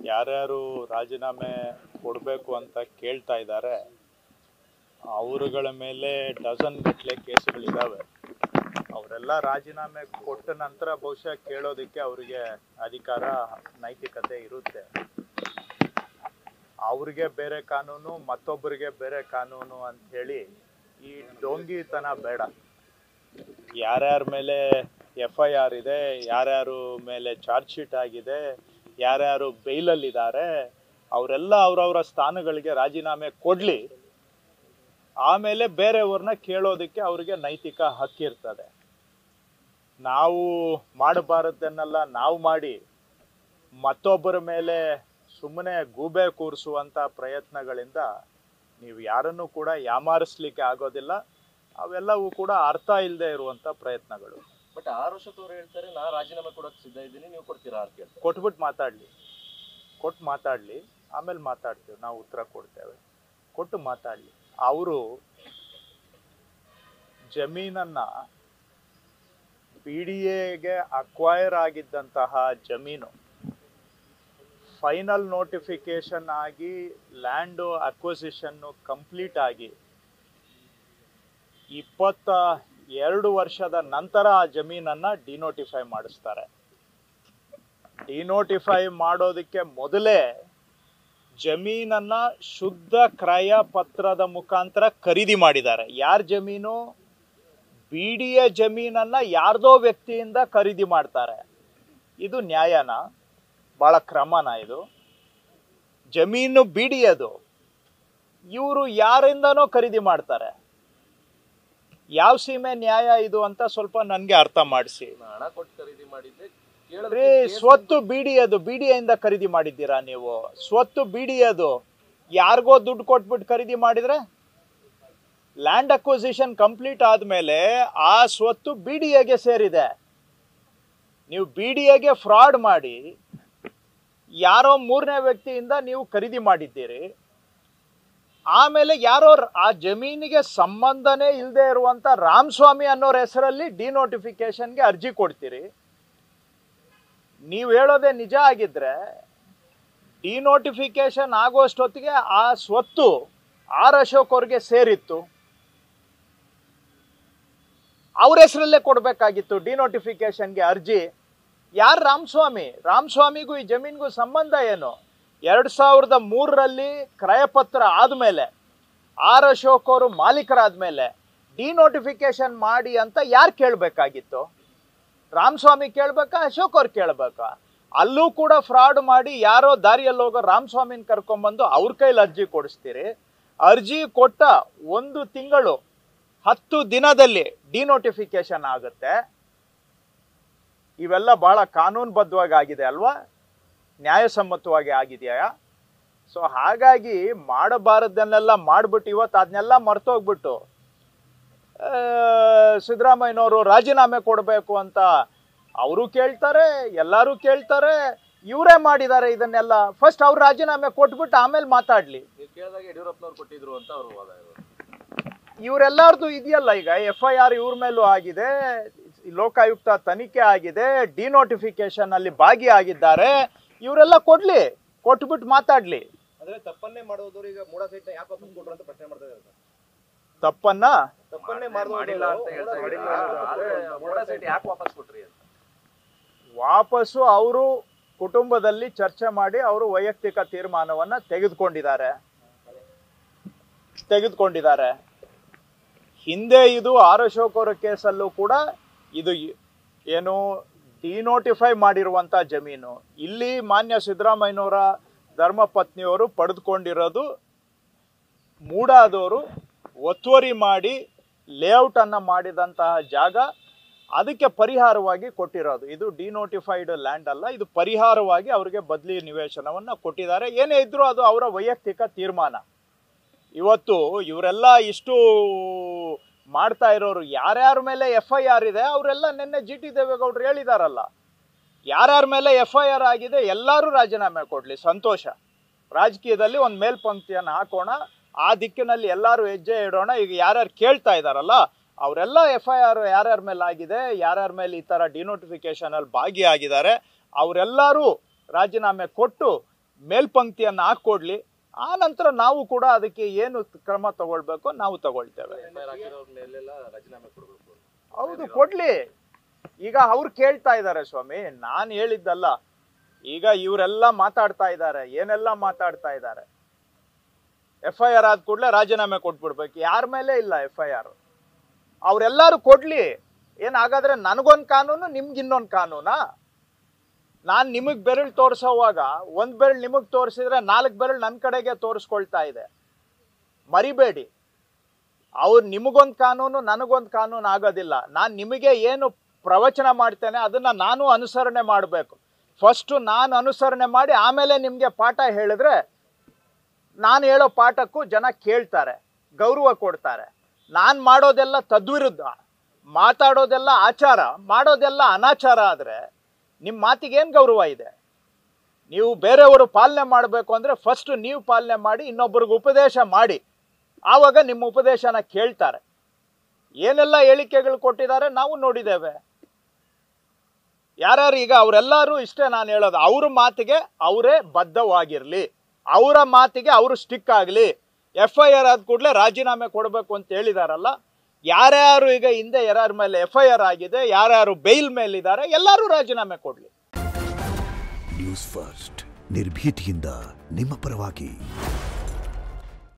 ಯಾರ್ಯಾರು ರಾಜೀನಾಮೆ ಕೊಡಬೇಕು ಅಂತ ಕೇಳ್ತಾ ಇದ್ದಾರೆ ಅವರುಗಳ ಮೇಲೆ ಡಜನ್ ಗಟ್ಟಲೆ ಕೇಸುಗಳಿದ್ದಾವೆ. ಅವರೆಲ್ಲ ರಾಜೀನಾಮೆ ಕೊಟ್ಟ ನಂತರ ಬಹುಶಃ ಕೇಳೋದಕ್ಕೆ ಅವರಿಗೆ ಅಧಿಕಾರ ನೈತಿಕತೆ ಇರುತ್ತೆ. ಅವ್ರಿಗೆ ಬೇರೆ ಕಾನೂನು ಮತ್ತೊಬ್ಬರಿಗೆ ಬೇರೆ ಕಾನೂನು ಅಂತ ಹೇಳಿ ಈ ಡೋಂಗಿತನ ಬೇಡ. ಯಾರ್ಯಾರ ಮೇಲೆ FIR ಇದೆ, ಯಾರ್ಯಾರು ಮೇಲೆ ಚಾರ್ಜ್ ಶೀಟ್ ಆಗಿದೆ, ಯಾರ್ಯಾರು ಬೈಲಲ್ಲಿದ್ದಾರೆ ಅವರೆಲ್ಲ ಅವರವರ ಸ್ಥಾನಗಳಿಗೆ ರಾಜೀನಾಮೆ ಕೊಡ್ಲಿ. ಆಮೇಲೆ ಬೇರೆಯವ್ರನ್ನ ಕೇಳೋದಕ್ಕೆ ಅವ್ರಿಗೆ ನೈತಿಕ ಹಕ್ಕಿರ್ತದೆ. ನಾವು ಮಾಡಬಾರದನ್ನೆಲ್ಲ ನಾವು ಮಾಡಿ ಮತ್ತೊಬ್ಬರ ಮೇಲೆ ಸುಮ್ಮನೆ ಗೂಬೆ ಕೂರಿಸುವಂಥ ಪ್ರಯತ್ನಗಳಿಂದ ನೀವು ಯಾರನ್ನು ಕೂಡ ಯಾಮಾರಿಸ್ಲಿಕ್ಕೆ ಆಗೋದಿಲ್ಲ. ಅವೆಲ್ಲವೂ ಕೂಡ ಅರ್ಥ ಇಲ್ಲದೆ ಇರುವಂಥ ಪ್ರಯತ್ನಗಳು. ಬಟ್ ಆರ್ ಅಶೋಕ್ ಅವರು ಹೇಳ್ತಾರೆ ನಾ ರಾಜೀನಾಮೆ ಕೊಡೋಕೆ ಸಿದ್ಧ ಇದ್ದೀನಿ, ನೀವು ಕೊಡ್ತೀರಾ ಅಂತ ಕೇಳ್ತಾರೆ. ಕೊಟ್ಟು ಮಾತಾಡಲಿ, ಆಮೇಲೆ ಮಾತಾಡ್ತೀವಿ, ನಾವು ಉತ್ತರ ಕೊಡ್ತೇವೆ. ಕೊಟ್ಟು ಮಾತಾಡಲಿ. ಅವರು ಜಮೀನನ್ನ PDAಗೆ ಅಕ್ವೈರ್ ಆಗಿದ್ದಂತಹ ಜಮೀನು ಫೈನಲ್ ನೋಟಿಫಿಕೇಶನ್ ಆಗಿ ಲ್ಯಾಂಡ್ ಅಕ್ವಿಸಿಷನ್ನು ಕಂಪ್ಲೀಟ್ ಆಗಿ 22 ವರ್ಷದ ನಂತರ ಆ ಜಮೀನನ್ನ ಡಿನೋಟಿಫೈ ಮಾಡಿಸ್ತಾರೆ. ಡಿನೋಟಿಫೈ ಮಾಡೋದಕ್ಕೆ ಮೊದಲೇ ಜಮೀನನ್ನ ಶುದ್ಧ ಕ್ರಯ ಪತ್ರದ ಮುಖಾಂತರ ಖರೀದಿ ಮಾಡಿದ್ದಾರೆ. ಯಾರ ಜಮೀನು? BDA ಜಮೀನನ್ನ ಯಾರ್ದೋ ವ್ಯಕ್ತಿಯಿಂದ ಖರೀದಿ ಮಾಡ್ತಾರೆ. ಇದು ನ್ಯಾಯನ? ಬಹಳ ಕ್ರಮನ ಇದು? ಜಮೀನು BDAದು, ಇವರು ಯಾರಿಂದನೋ ಖರೀದಿ ಮಾಡ್ತಾರೆ. ಯಾವ ಸೀಮೆ ನ್ಯಾಯ ಇದು ಅಂತ ಸ್ವಲ್ಪ ನನ್ಗೆ ಅರ್ಥ ಮಾಡಿಸಿ. ಹಣ ಕೊಟ್ಟು ಖರೀದಿ ಮಾಡಿದ್ದೆ ಸ್ವತ್ತು BDAದು, BDA ಇಂದ ಖರೀದಿ ಮಾಡಿದ್ದೀರಾ ನೀವು? ಸ್ವತ್ತು BDAದು ಯಾರಿಗೋ ದುಡ್ಡು ಕೊಟ್ಬಿಟ್ಟು ಖರೀದಿ ಮಾಡಿದ್ರೆ ಲ್ಯಾಂಡ್ ಅಕ್ವಿಸಿಷನ್ ಕಂಪ್ಲೀಟ್ ಆದ್ಮೇಲೆ ಆ ಸ್ವತ್ತು BDAಗೆ ಸೇರಿದೆ. ನೀವು BDAಗೆ ಫ್ರಾಡ್ ಮಾಡಿ ಯಾರೋ ಮೂರನೇ ವ್ಯಕ್ತಿಯಿಂದ ನೀವು ಖರೀದಿ ಮಾಡಿದ್ದೀರಿ. ಆಮೇಲೆ ಯಾರೋ ಆ ಜಮೀನಿಗೆ ಸಂಬಂಧನೇ ಇಲ್ಲದೆ ಇರುವಂತ ರಾಮಸ್ವಾಮಿ ಅನ್ನೋರ ಹೆಸರಲ್ಲಿ ಡಿನೋಟಿಫಿಕೇಶನ್ಗೆ ಅರ್ಜಿ ಕೊಡ್ತೀರಿ. ನೀವು ಹೇಳೋದೇ ನಿಜ ಆಗಿದ್ರೆ ಡಿನೋಟಿಫಿಕೇಶನ್ ಆಗೋಷ್ಟೊತ್ತಿಗೆ ಆ ಸ್ವತ್ತು ಆರ್ ಅಶೋಕ್ ಅವ್ರಿಗೆ ಸೇರಿತ್ತು. ಅವ್ರ ಹೆಸರಲ್ಲೇ ಕೊಡ್ಬೇಕಾಗಿತ್ತು ಡಿನೋಟಿಫಿಕೇಶನ್ಗೆ ಅರ್ಜಿ. ಯಾರು? ರಾಮಸ್ವಾಮಿಗೂ ಈ ಜಮೀನ್ಗೂ ಸಂಬಂಧ ಏನು? 2003ರಲ್ಲಿ ಕ್ರಯಪತ್ರ ಆದ್ಮೇಲೆ ಆರ್ ಅಶೋಕ್ ಅವರು ಮಾಲೀಕರಾದ್ಮೇಲೆ ಡಿನೋಟಿಫಿಕೇಶನ್ ಮಾಡಿ ಅಂತ ಯಾರು ಕೇಳಬೇಕಾಗಿತ್ತು? ರಾಮಸ್ವಾಮಿ ಕೇಳ್ಬೇಕಾ, ಅಶೋಕ್ ಅವ್ರು ಕೇಳ್ಬೇಕಾ? ಅಲ್ಲೂ ಕೂಡ ಫ್ರಾಡ್ ಮಾಡಿ ಯಾರೋ ದಾರಿಯಲ್ಲಿ ಹೋಗೋ ರಾಮಸ್ವಾಮಿನ ಕರ್ಕೊಂಡ್ಬಂದು ಅವ್ರ ಕೈಲಿ ಅರ್ಜಿ ಕೊಡಿಸ್ತೀರಿ. ಅರ್ಜಿ ಕೊಟ್ಟ 1 ತಿಂಗಳು 10 ದಿನದಲ್ಲಿ ಡಿನೋಟಿಫಿಕೇಶನ್ ಆಗುತ್ತೆ. ಇವೆಲ್ಲ ಬಹಳ ಕಾನೂನುಬದ್ಧವಾಗಿ ಆಗಿದೆ ಅಲ್ವಾ? ನ್ಯಾಯಸಮ್ಮತವಾಗಿ ಆಗಿದೆಯಾ? ಸೊ ಹಾಗಾಗಿ ಮಾಡಬಾರದನ್ನೆಲ್ಲ ಮಾಡ್ಬಿಟ್ಟು ಇವತ್ತು ಅದನ್ನೆಲ್ಲ ಮರ್ತೋಗ್ಬಿಟ್ಟು ಸಿದ್ದರಾಮಯ್ಯನವರು ರಾಜೀನಾಮೆ ಕೊಡಬೇಕು ಅಂತ ಅವರು ಕೇಳ್ತಾರೆ, ಎಲ್ಲರೂ ಕೇಳ್ತಾರೆ. ಇವರೇ ಮಾಡಿದ್ದಾರೆ ಇದನ್ನೆಲ್ಲ. ಫಸ್ಟ್ ಅವ್ರು ರಾಜೀನಾಮೆ ಕೊಟ್ಬಿಟ್ಟು ಆಮೇಲೆ ಮಾತಾಡ್ಲಿ. ಕೇಳಿದಾಗ ಯಡಿಯೂರಪ್ಪನವ್ರು ಕೊಟ್ಟಿದ್ರು ಅಂತ ಅವರು ವಾದ. ಇವರೆಲ್ಲಾರ್ದು ಇದೆಯಲ್ಲ, ಈಗ FIR ಇವ್ರ ಮೇಲೂ ಆಗಿದೆ, ಲೋಕಾಯುಕ್ತ ತನಿಖೆ ಆಗಿದೆ, ಡಿನೋಟಿಫಿಕೇಶನ್ ಅಲ್ಲಿ ಭಾಗಿಯಾಗಿದ್ದಾರೆ. ಇವರೆಲ್ಲ ಕೊಟ್ಬಿಟ್ಟು ಮಾತಾಡ್ಲಿ. ಅಂದ್ರೆ ತಪ್ಪನ್ನೇ ಮಾಡೋದವ್ರು ಈಗ ಮೂಡ ಸೈಟ್ ಯಾಕೆ ವಾಪಸ್ ಕೊಟ್ರು ಅಂತ ಪ್ರಶ್ನೆ ಮಾಡ್ತಾ ಇದ್ದಾರೆ. ತಪ್ಪನ್ನೇ ಮಾಡಿಲ್ಲ ಅಂತ ಹೇಳ್ತಾರೆ. ಮೂಡ ಸೈಟ್ ಯಾಕೆ ವಾಪಸ್ ಕೊಟ್ರಿ ಅಂತ ವಾಪಸ್ಸು ಅವರು ಕುಟುಂಬದಲ್ಲಿ ಚರ್ಚೆ ಮಾಡಿ ಅವರು ವೈಯಕ್ತಿಕ ತೀರ್ಮಾನವನ್ನ ತೆಗೆದುಕೊಂಡಿದ್ದಾರೆ. ಹಿಂದೆ ಇದು ಆರ್ ಅಶೋಕ್ ಅವರ ಕೇಸಲ್ಲೂ ಕೂಡ ಇದು ಏನು ಡಿನೋಟಿಫೈ ಮಾಡಿರುವಂತ ಜಮೀನು. ಇಲ್ಲಿ ಮಾನ್ಯ ಸಿದ್ದರಾಮಯ್ಯನವರ ಧರ್ಮಪತ್ನಿಯವರು ಪಡೆದುಕೊಂಡಿರೋದು ಮೂಡಾದವರು ಒತ್ತುವರಿ ಮಾಡಿ ಲೇಔಟ್ ಅನ್ನ ಮಾಡಿದಂತಹ ಜಾಗ, ಅದಕ್ಕೆ ಪರಿಹಾರವಾಗಿ ಕೊಟ್ಟಿರೋದು. ಇದು ಡಿನೋಟಿಫೈಡ್ ಲ್ಯಾಂಡ್ ಅಲ್ಲ, ಇದು ಪರಿಹಾರವಾಗಿ ಅವರಿಗೆ ಬದಲಿ ನಿವೇಶನವನ್ನ ಕೊಟ್ಟಿದ್ದಾರೆ. ಏನೇ ಇದ್ರೂ ಅದು ಅವರ ವೈಯಕ್ತಿಕ ತೀರ್ಮಾನ. ಇವತ್ತು ಇವರೆಲ್ಲ ಇಷ್ಟು ಮಾಡ್ತಾ ಇರೋರು ಯಾರ್ಯಾರ ಮೇಲೆ FIR ಇದೆ ಅವರೆಲ್ಲ ನಿನ್ನೆ GT ದೇವೇಗೌಡರು ಹೇಳಿದಾರಲ್ಲ, ಯಾರ್ಯಾರ ಮೇಲೆ FIR ಆಗಿದೆ ಎಲ್ಲರೂ ರಾಜೀನಾಮೆ ಕೊಡ್ಲಿ, ಸಂತೋಷ. ರಾಜಕೀಯದಲ್ಲಿ ಒಂದು ಮೇಲ್ಪಂಕ್ತಿಯನ್ನು ಹಾಕೋಣ, ಆ ದಿಕ್ಕಿನಲ್ಲಿ ಎಲ್ಲರೂ ಹೆಜ್ಜೆ ಇಡೋಣ. ಈಗ ಯಾರ್ಯಾರು ಕೇಳ್ತಾ ಇದ್ದಾರಲ್ಲ ಅವರೆಲ್ಲ FIR ಯಾರ್ಯಾರ ಮೇಲೆ ಆಗಿದೆ, ಯಾರ್ಯಾರ ಮೇಲೆ ಈ ಥರ ಡಿನೋಟಿಫಿಕೇಶನ್ ಅಲ್ಲಿ ಭಾಗಿಯಾಗಿದ್ದಾರೆ ಅವರೆಲ್ಲರೂ ರಾಜೀನಾಮೆ ಕೊಟ್ಟು ಮೇಲ್ಪಂಕ್ತಿಯನ್ನು ಹಾಕ್ಕೊಡ್ಲಿ, ಆ ನಂತರ ನಾವು ಕೂಡ ಅದಕ್ಕೆ ಏನು ಕ್ರಮ ತಗೊಳ್ಬೇಕೋ ನಾವು ತಗೊಳ್ತೇವೆ. ಹೌದು, ಕೊಡ್ಲಿ. ಈಗ ಅವ್ರು ಕೇಳ್ತಾ ಇದ್ದಾರೆ ಸ್ವಾಮಿ, ನಾನು ಹೇಳಿದ್ದಲ್ಲ. ಈಗ ಇವರೆಲ್ಲ ಮಾತಾಡ್ತಾ ಇದ್ದಾರೆ, ಏನೆಲ್ಲ ಮಾತಾಡ್ತಾ ಇದ್ದಾರೆ. FIR ಆದ ಕೂಡಲೇ ರಾಜೀನಾಮೆ ಕೊಟ್ಬಿಡ್ಬೇಕು. ಯಾರ ಮೇಲೆ ಇಲ್ಲ FIR. ಅವರೆಲ್ಲರೂ ಕೊಡ್ಲಿ. ಏನಾಗಾದ್ರೆ ನನಗೊಂದು ಕಾನೂನು, ನಿಮ್ಗೆ ಇನ್ನೊಂದು ಕಾನೂನಾ? ನಾನು ನಿಮಗೆ ಬೆರಳು ತೋರಿಸೋವಾಗ ಒಂದು ಬೆರಳು ನಿಮಗೆ ತೋರಿಸಿದ್ರೆ 4 ಬೆರಳು ನನ್ನ ಕಡೆಗೆ ತೋರಿಸ್ಕೊಳ್ತಾ ಇದೆ. ಮರಿಬೇಡಿ, ಅವ್ರು ನಿಮಗೊಂದು ಕಾನೂನು ನನಗೊಂದು ಕಾನೂನು ಆಗೋದಿಲ್ಲ. ನಾನು ನಿಮಗೆ ಏನು ಪ್ರವಚನ ಮಾಡ್ತೇನೆ ಅದನ್ನು ನಾನು ಅನುಸರಣೆ ಮಾಡಬೇಕು. ಫಸ್ಟು ನಾನು ಅನುಸರಣೆ ಮಾಡಿ ಆಮೇಲೆ ನಿಮಗೆ ಪಾಠ ಹೇಳಿದ್ರೆ ನಾನು ಹೇಳೋ ಪಾಠಕ್ಕೂ ಜನ ಕೇಳ್ತಾರೆ, ಗೌರವ ಕೊಡ್ತಾರೆ. ನಾನು ಮಾಡೋದೆಲ್ಲ ತದ್ವಿರುದ್ಧ, ಮಾತಾಡೋದೆಲ್ಲ ಆಚಾರ, ಮಾಡೋದೆಲ್ಲ ಅನಾಚಾರ ಆದರೆ ನಿಮ್ಮ ಮಾತಿಗೇನು ಗೌರವ ಇದೆ? ನೀವು ಬೇರೆಯವರು ಪಾಲನೆ ಮಾಡಬೇಕು ಅಂದರೆ ಫಸ್ಟು ನೀವು ಪಾಲನೆ ಮಾಡಿ, ಇನ್ನೊಬ್ಬರಿಗೆ ಉಪದೇಶ ಮಾಡಿ, ಆವಾಗ ನಿಮ್ಮ ಉಪದೇಶನ ಕೇಳ್ತಾರೆ. ಏನೆಲ್ಲ ಹೇಳಿಕೆಗಳು ಕೊಟ್ಟಿದ್ದಾರೆ ನಾವು ನೋಡಿದ್ದೇವೆ. ಯಾರ್ಯಾರು ಈಗ ಅವರೆಲ್ಲರೂ ಇಷ್ಟೇ ನಾನು ಹೇಳೋದು, ಅವ್ರ ಮಾತಿಗೆ ಅವರೇ ಬದ್ಧವಾಗಿರಲಿ, ಅವರ ಮಾತಿಗೆ ಅವರು ಸ್ಟಿಕ್ ಆಗಲಿ. FIR ಆದ ಕೂಡಲೇ ರಾಜೀನಾಮೆ ಕೊಡಬೇಕು ಅಂತ ಹೇಳಿದಾರಲ್ಲ, ಯಾರ್ಯಾರು ಈಗ ಹಿಂದೆ ಯಾರ್ಯಾರ ಮೇಲೆ FIR ಆಗಿದೆ, ಯಾರ್ಯಾರು ಬೇಲ್ ಮೇಲಿದ್ದಾರೆ, ಎಲ್ಲರೂ ರಾಜೀನಾಮೆ ಕೊಡಲಿ. ನ್ಯೂಸ್ ಫಸ್ಟ್, ನಿರ್ಭೀತಿಯಿಂದ ನಿಮ್ಮ ಪರವಾಗಿ.